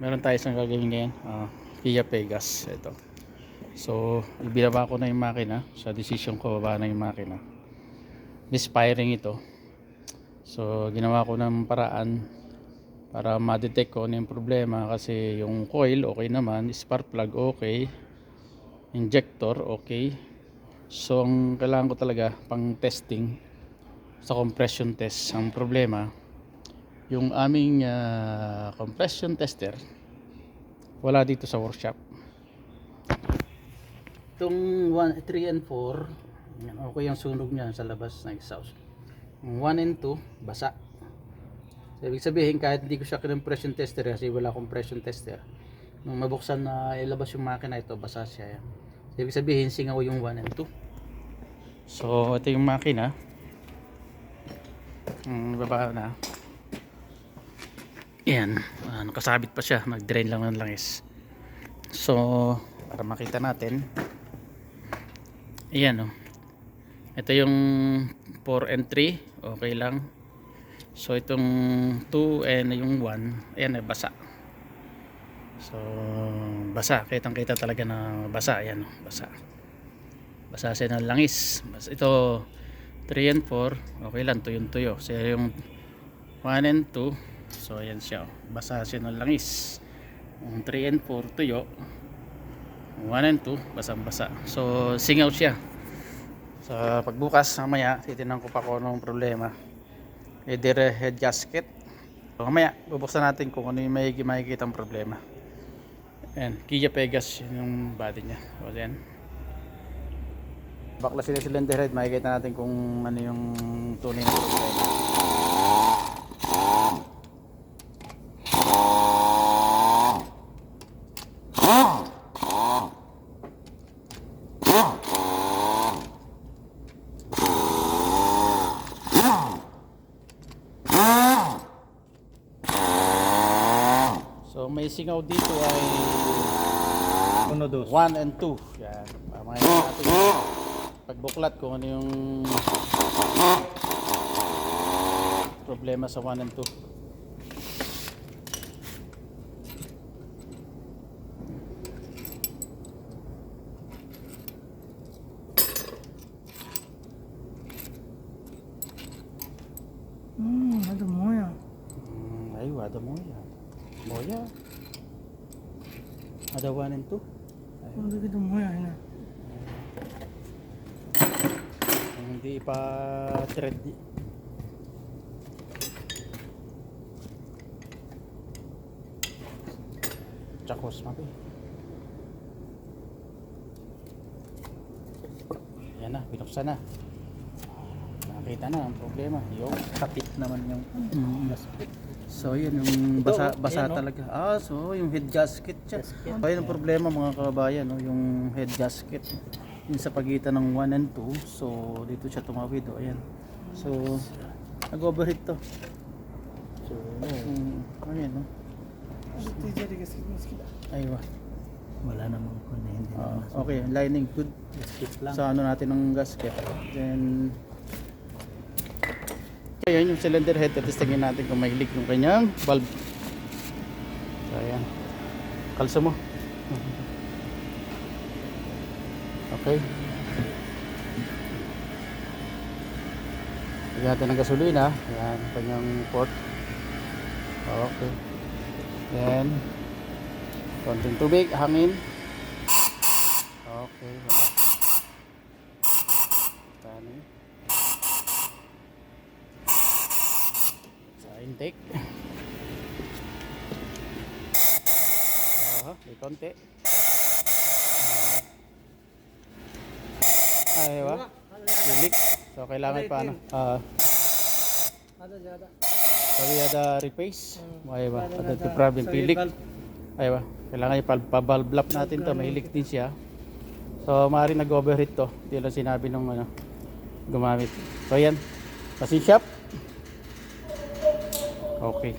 meron tayo isang gagawin ngayon, Kia Pegas ito. So ibinaba ko na yung makina, sa decision ko baba na yung makina, misfiring ito. So ginawa ko ng paraan para ma-detect ko ano yung problema, kasi yung coil okay naman, spark plug okay, injector okay. So ang kailangan ko talaga pang testing sa compression test, ang problema yung aming compression tester wala dito sa workshop. Itong 1, 3 and 4 okay yung sunog niya sa labas ng exhaust. 1 and 2 basa. So, ibig sabihin kahit hindi ko siya compression tester kasi wala compression tester, nung mabuksan na ilabas yung makina ito, basa siya yan. So, ibig sabihin singaw yung 1 and 2. So ito yung makina, baba na yan, nakasabit pa siya, nag-drain lang ng langis. So para makita natin, ayan ito yung 4 and 3 okay lang. So itong 2 and yung 1 ayan, basa. So basa, kitang kita talaga na basa. Ayan basa siya ng langis. Ito 3 and 4 okay lang, tuyong tuyo. So yung 1 and 2, so ayan siya, basa siya ng langis. Yung 3 and 4 tuyo, 1 and 2 basang basa. So singaw siya. Sa pagbukas mamaya titinan ko pa kung anong problema, either head gasket. So mamaya bubuksan natin kung ano yung makikita ang problema. Ayan, Kia Pegas yung body nya. O ayan, bakla sila cylinder head, makikita natin kung ano yung tunay na problema. So may singaw dito ay 1 and 2. Yan, makikita natin pagbuklat kung ano yung problema sa 1 and 2. Ada moya. Ayo, ada moya. Moya. Ada 1 and 2. Ada gitu moya ini. Hindi pa thread. Tsakos mapi. Yan na, binuksan na. Nakita na ang problema. Yung kapit naman yung gasket. So yun yung basa Ayan, talaga. So yung head gasket siya. Ayun ang problema mga kababayan, yung head gasket. Yung sa pagitan ng 1 and 2. So dito siya tumawid, ayan. So nag-overheat to. So ayan Jadi gasket meski. aywa. Wala namang kun hindi. Okay, lining good. Gasket lang. Sa ano natin ng gasket. Then ayan yung cylinder head, testingin natin kung may leak yung kanyang valve. So ayan, kalso mo. Okay, lagyan natin ng gasolina. Ayan, kanyang port. Okay, then konting tubig, hangin. Okay, wala. Tani sa intake. May konti. Aywa, lilik. So kailangan pa ano? Ada jada. Sabi ada replace. Aywa, ada to problem pilik. Aywa, kailangan ipa-valve lap natin to, may leak din siya. So maaari nag-overheat to. Hindi lang sinabi nung ano gumamit. So yan, pasensya. Okay.